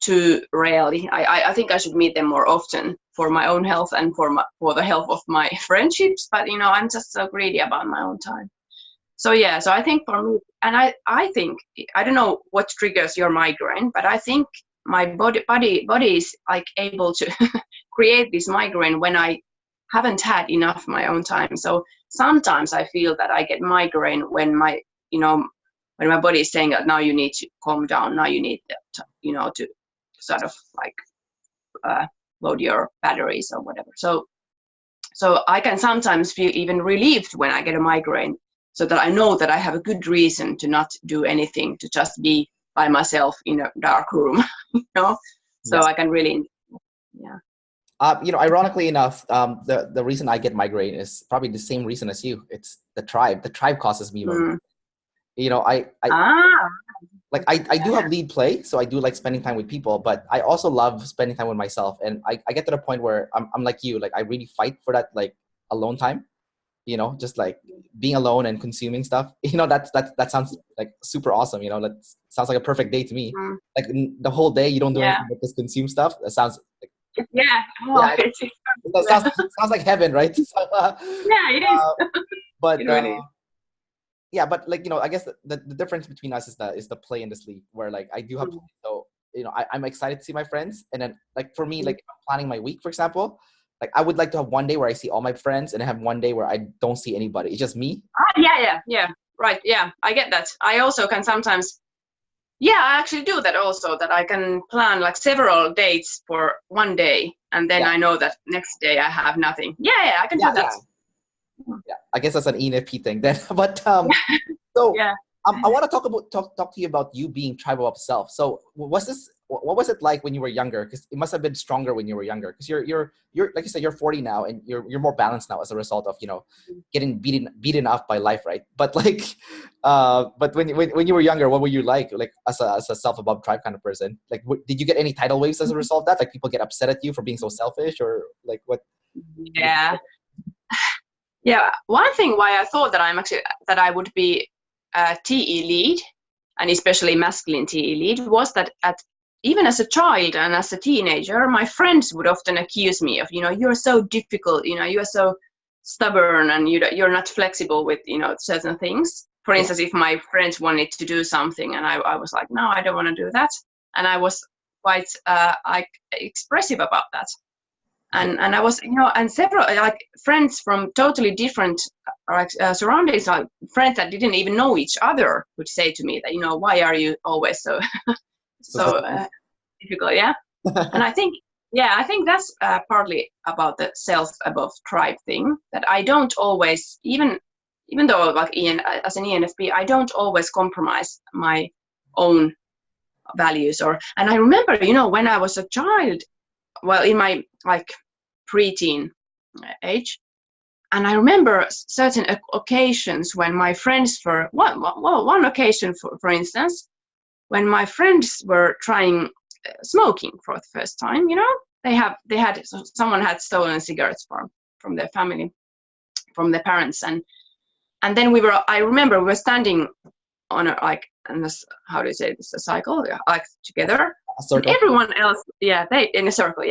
too rarely. I think I should meet them more often for my own health and for the health of my friendships. But I'm just so greedy about my own time. So yeah, so I think for me, and I think, I don't know what triggers your migraine, but I think my body is like able to create this migraine when I haven't had enough my own time. So sometimes I feel that I get migraine when my, when my body is saying that now you need to calm down, now you need to, to sort of like load your batteries or whatever. So I can sometimes feel even relieved when I get a migraine, so that I know that I have a good reason to not do anything, to just be by myself in a dark room, So Yes. I can really, yeah. Ironically enough, the reason I get migraine is probably the same reason as you. It's the tribe. The tribe causes me more. Mm. I like I do Yeah. have lead play, so I do like spending time with people, but I also love spending time with myself. And I get to the point where I'm like you, like I really fight for that like alone time, just like being alone and consuming stuff. That sounds like super awesome. That sounds like a perfect day to me. Mm. Like the whole day you don't do Yeah. anything but just consume stuff. That sounds like, Yeah. Oh, yeah, it's, that sounds like heaven, right? So, yeah, it is. but It really is. yeah, but like I guess the difference between us is the play and the sleep, where like I do have Mm. so I'm excited to see my friends, and then like for me, Mm. like if I'm planning my week, for example, like I would like to have one day where I see all my friends and have one day where I don't see anybody. It's just me. Yeah. Right. Yeah, I get that. I also can sometimes. Yeah, I actually do that also. That I can plan like several dates for one day, and then Yeah, I know that next day I have nothing. Yeah, I can yeah, do that. yeah, yeah. I guess that's an ENFP thing then. But so Yeah. I want to talk to you about you being tribal of self. So what was it like when you were younger? Because it must have been stronger when you were younger. Because you're like you said, you're 40 now, and you're more balanced now as a result of getting beaten up by life, right? But like, but when you were younger, what were you like as a self above tribe kind of person? Like, did you get any tidal waves as a result of that? Like people get upset at you for being so selfish, or like what? Yeah. Yeah. One thing why I thought that I would be a TE lead, and especially masculine TE lead, was that even as a child and as a teenager, my friends would often accuse me of, you're so difficult, you're so stubborn, and you're not flexible with, certain things. For Yeah. instance, if my friends wanted to do something and I was like, no, I don't want to do that. And I was quite expressive about that. Yeah. And I was, and several like friends from totally different surroundings, like friends that didn't even know each other, would say to me that, why are you always so so difficult? Yeah. And I think that's partly about the self above tribe thing, that I don't always, even though like as an ENFP, I don't always compromise my own values. And I remember, when I was a child, well, in my like preteen age, and I remember certain occasions when my friends were one occasion, for instance, when my friends were trying smoking for the first time. Someone had stolen cigarettes from their family, from their parents, and then I remember we were standing on a like, and this, how do you say this, a cycle, like together, A and circle. everyone else, they in a circle,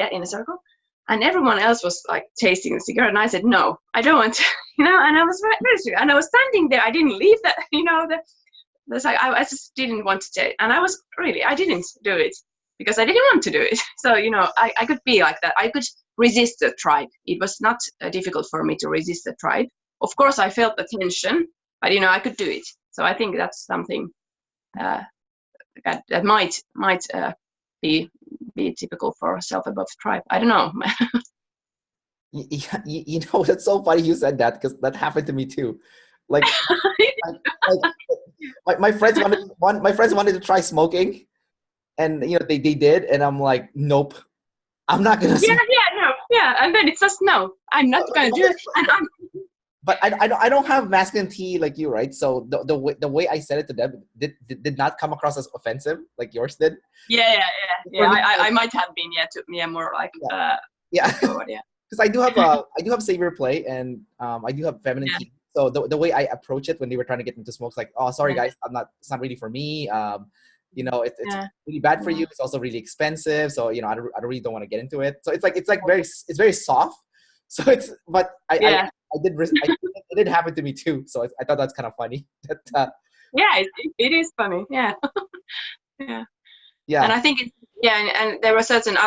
and everyone else was like tasting the cigarette, and I said, no, I don't want to, and I was very, and I was standing there, I didn't leave that, like, I just didn't want to take, and I didn't do it because I didn't want to do it. So, I could be like that. I could resist the tribe. It was not difficult for me to resist the tribe. Of course, I felt the tension, but, I could do it. So I think that's something that might be typical for self above tribe. I don't know. That's so funny you said that, because that happened to me too. Like, my friends wanted to try smoking, and they did, and I'm like, nope, I'm not gonna smoke. No, and then it's just no, I'm not gonna do it, and I'm. But I don't have masculine T like you, right? So the way I said it to them did not come across as offensive like yours did. Yeah. For me, I might have been, more like yeah. forward, yeah. Because I do have savior play, and I do have feminine Yeah. T. So the way I approach it when they were trying to get into smokes, like, oh, sorry Yeah. guys, it's not really for me. It's Yeah. really bad for you. It's also really expensive. So I really don't want to get into it. So it's very soft. So but I it did happen to me too. So I thought that's kind of funny. Yeah, it is funny. Yeah. Yeah. And Yeah. I think and there were certain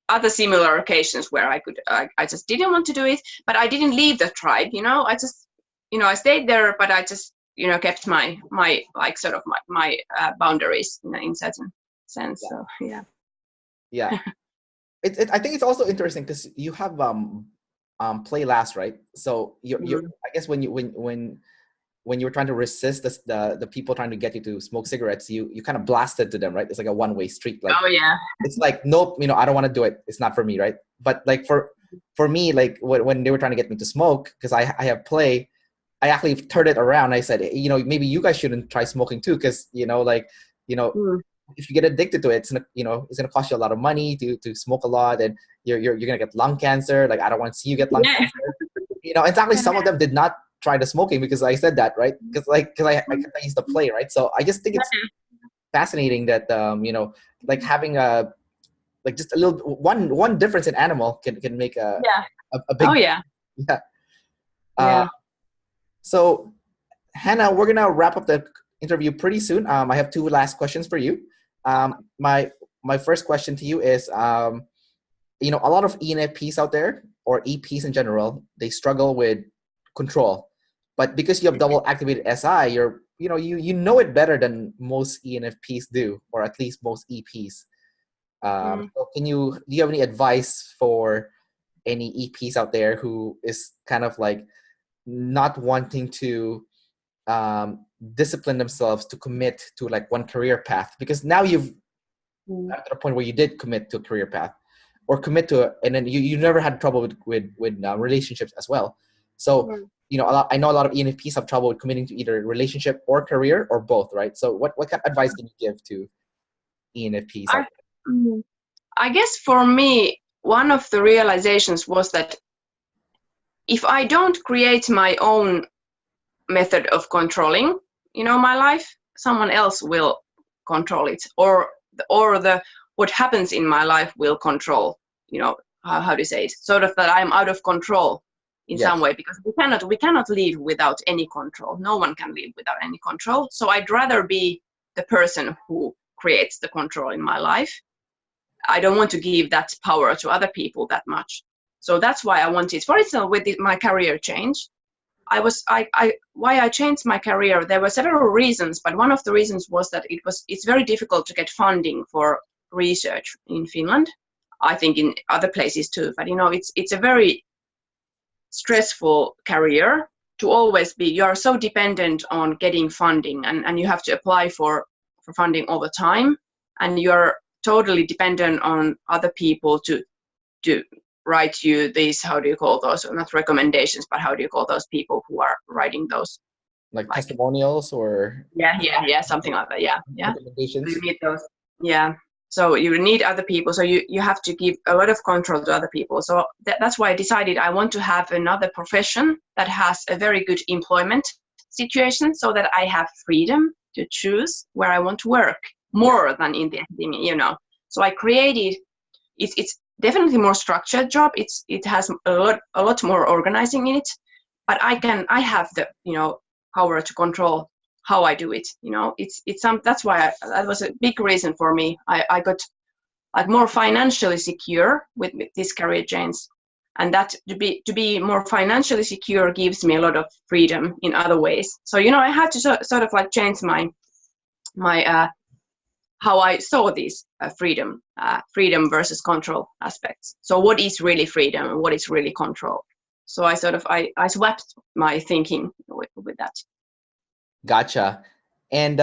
other similar occasions where I just didn't want to do it, but I didn't leave the tribe. I just I stayed there, but I just kept my like sort of my boundaries in certain sense. Yeah. So yeah. Yeah. I think it's also interesting because you have play last, right? So you Mm. I guess when you were trying to resist the people trying to get you to smoke cigarettes, you kind of blasted to them, right? It's like a one-way street. Like, Oh yeah. it's like, nope, I don't want to do it. It's not for me, right? But like for me, like when they were trying to get me to smoke, because I have play, I actually turned it around. I said, maybe you guys shouldn't try smoking too, because Mm. if you get addicted to it, it's gonna cost you a lot of money to smoke a lot, and you're gonna get lung cancer. Like, I don't want to see you get lung Yeah. cancer. Exactly. Some of them did not try the smoking because I said that, right? Because I used to play, right? So I just think it's fascinating that like having like just a little one difference in animal can make Yeah. a big Oh yeah. yeah. Uh, Yeah. so Hannah, we're gonna wrap up the interview pretty soon. I have two last questions for you. My first question to you is, a lot of ENFPs out there, or EPs in general, they struggle with control. But because you have double activated SI, you know it better than most ENFPs do, or at least most EPs. So do you have any advice for any EPs out there who is kind of like not wanting to discipline themselves to commit to like one career path? Because now you've got to the point where you did commit to a career path, or commit to it, and then you never had trouble with relationships as well. So I know a lot of ENFPs have trouble with committing to either relationship or career or both, right? So what kind of advice can you give to ENFPs out I, mm, I guess for me, one of the realizations was that if I don't create my own method of controlling, my life, someone else will control it, or the what happens in my life will control, how do you say it? Sort of that I'm out of control in there? some Yes. way, because we cannot live without any control. No one can live without any control. So I'd rather be the person who creates the control in my life. I don't want to give that power to other people that much. So that's why I wanted, for example, with my career change, why I changed my career. There were several reasons, but one of the reasons was that it's very difficult to get funding for research in Finland. I think in other places too, but it's a very stressful career to always be. You are so dependent on getting funding, and you have to apply for funding all the time, and you're totally dependent on other people to write you these, how do you call those, not recommendations, but how do you call those people who are writing those, Like like, testimonials or yeah, something like that. Yeah. So you recommendations? need those. Yeah. So you need other people. So you have to give a lot of control to other people. So that's why I decided I want to have another profession that has a very good employment situation, so that I have freedom to choose where I want to work more than in the academia. So I created. It's definitely more structured job. It has a lot more organizing in it, but I have the power to control how I do it. That's why that was a big reason for me. I got like more financially secure with this career change, and that to be more financially secure gives me a lot of freedom in other ways. So I had to sort of like change my how I saw this freedom versus control aspects. So what is really freedom and what is really control? So I swapped my thinking with that. Gotcha. And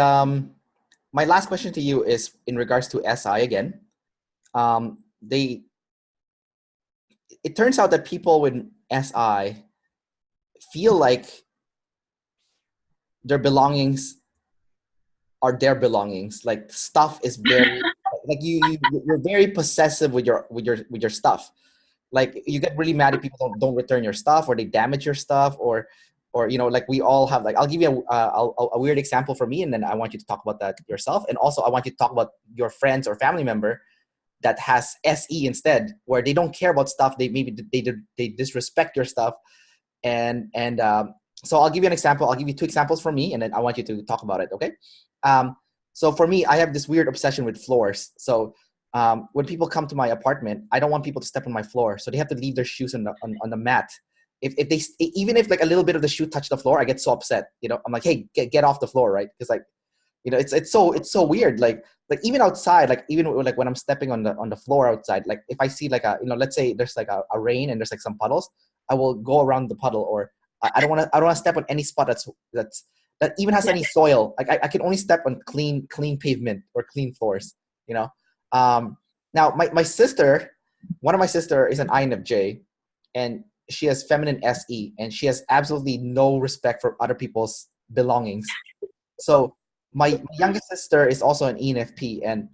my last question to you is in regards to SI again. They It turns out that people with SI feel like their belongings are their belongings. Like, stuff is very like you're very possessive with your stuff. Like, you get really mad if people don't return your stuff, or they damage your stuff, or like, we all have, like, I'll give you a weird example for me, and then I want you to talk about that yourself, and also I want you to talk about your friends or family member that has SE instead, where they don't care about stuff. They maybe they disrespect your stuff, So I'll give you an example. I'll give you two examples from me, and then I want you to talk about it. Okay. So for me, I have this weird obsession with floors. So when people come to my apartment, I don't want people to step on my floor, so they have to leave their shoes on the mat. If they, even if like a little bit of the shoe touched the floor, I get so upset. You know, I'm like, hey, get off the floor, right? Because like, you know, it's so weird. Like even outside, like even like when I'm stepping on the floor outside, like if I see like a, you know, let's say there's like a rain and there's like some puddles, I will go around the puddle, or I don't want to step on any spot that even has any soil. Like I can only step on clean pavement or clean floors. You know. Now my sister, one of my sister is an INFJ, and she has feminine SE, and she has absolutely no respect for other people's belongings. So my youngest sister is also an ENFP, and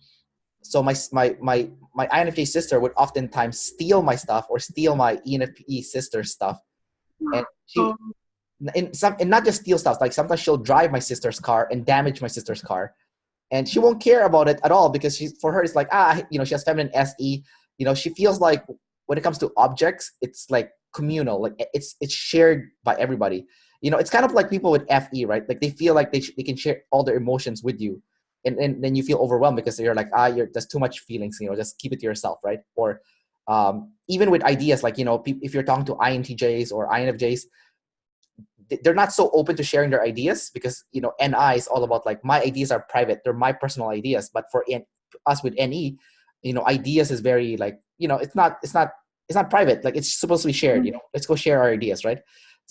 so my INFJ sister would oftentimes steal my stuff or steal my ENFP sister's stuff, and and not just steal stuff. Like sometimes she'll drive my sister's car and damage my sister's car, and she won't care about it at all, because for her it's like, you know, she has feminine SE. You know, she feels like when it comes to objects, it's like communal, like it's shared by everybody. You know, it's kind of like people with FE, right? Like they feel like they can share all their emotions with you, and then you feel overwhelmed because you're like, there's too much feelings. You know, just keep it to yourself, right? Or even with ideas, like, you know, if you're talking to INTJs or INFJs, they're not so open to sharing their ideas, because, you know, NI is all about like, my ideas are private, they're my personal ideas. But for us with NE, you know, ideas is very like, you know, it's not private, like it's supposed to be shared. You know, let's go share our ideas, right?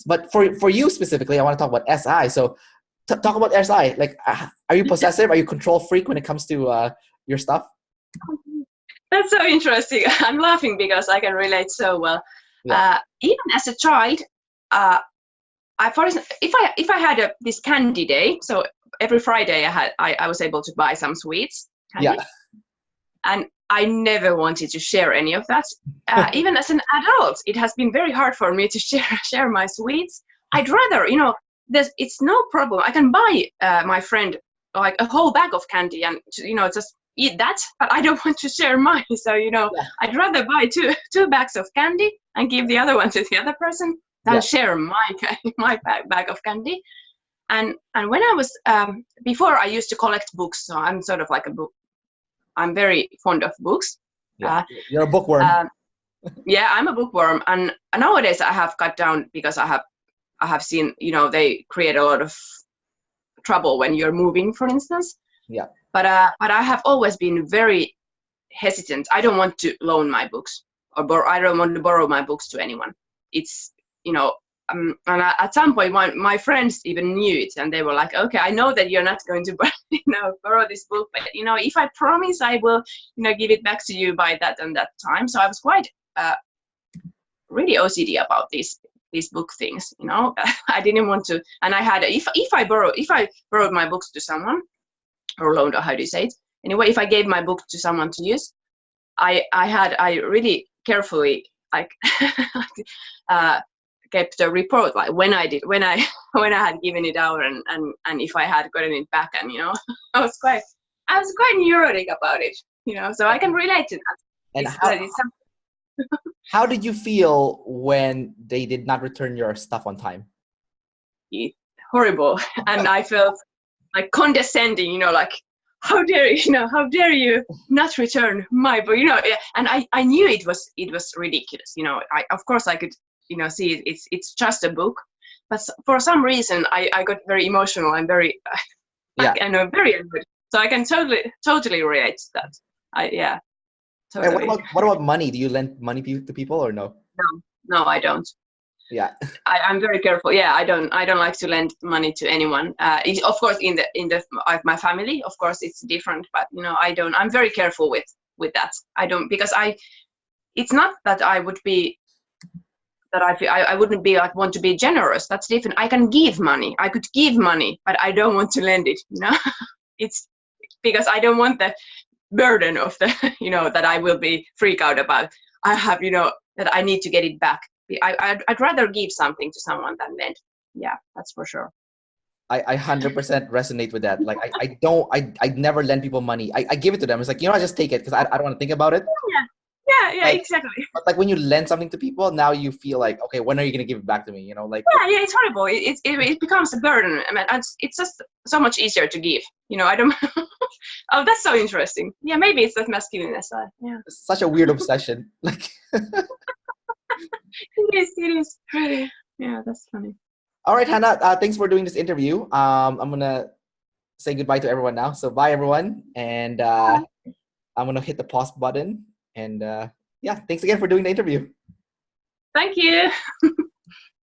But for you specifically, I want to talk about SI. So talk about SI. Like, are you possessive? Are you control freak when it comes to your stuff? That's so interesting. I'm laughing because I can relate so well. Yeah. Even as a child, for instance, if I had this candy day, so every Friday I was able to buy some sweets, candy, yeah, and I never wanted to share any of that. Even as an adult, it has been very hard for me to share my sweets. I'd rather, you know, it's no problem. I can buy my friend like a whole bag of candy and, you know, just eat that, but I don't want to share mine. So, you know, I'd rather buy two bags of candy and give the other one to the other person than share my bag of candy. And when I was before, I used to collect books, so I'm sort of like I'm very fond of books. You're a bookworm. Yeah, I'm a bookworm, and nowadays I have cut down because I have seen, you know, they create a lot of trouble when you're moving, for instance. Yeah. But I have always been very hesitant. I don't want to loan my books, or I don't want to borrow my books to anyone. It's, you know, and at some point my friends even knew it, and they were like, okay, I know that you're not going to borrow this book, but, you know, if I promise, I will, you know, give it back to you by that and that time. So I was quite really OCD about these book things, you know. I didn't want to, and I had, if I borrowed my books to someone, or loaned, or how do you say it? Anyway, if I gave my book to someone to use, I really carefully, like, kept a report, like when I had given it out, and if I had gotten it back, and, you know, I was quite neurotic about it, you know, so I can relate to that. And how did you feel when they did not return your stuff on time? Horrible. And I felt like condescending, you know, like, how dare you not return my book, you know. And I knew it was ridiculous, you know. Of course I could, you know, see it's just a book, but for some reason I got very emotional and very and very angry. So I can totally relate to that. Totally. And what about money? Do you lend money to people or no? No, I don't. Yeah. I'm very careful. Yeah, I don't like to lend money to anyone. Of course, in the my family, of course, it's different. But, you know, I'm very careful with that. I don't, because it's not that I would be, that I wouldn't be like, want to be generous. That's different. I can give money. I could give money, but I don't want to lend it. You know, it's because I don't want the burden of the, you know, that I will be freak out about. I have, you know, that I need to get it back. I'd rather give something to someone than lend. Yeah, that's for sure. I 100% resonate with that. Like, I never lend people money. I give it to them. It's like, you know, I just take it because I don't want to think about it. Yeah, Yeah, exactly. But like when you lend something to people, now you feel like, okay, when are you gonna give it back to me? You know, like Yeah, it's horrible. It becomes a burden. I mean, it's just so much easier to give. You know, I don't. Oh, that's so interesting. Yeah, maybe it's that masculineness. Yeah, it's such a weird obsession. Like, it is really. Yeah, that's funny. all right, Hannah, thanks for doing this interview. I'm gonna say goodbye to everyone now. So bye, everyone, and I'm gonna hit the pause button. And yeah, thanks again for doing the interview. Thank you.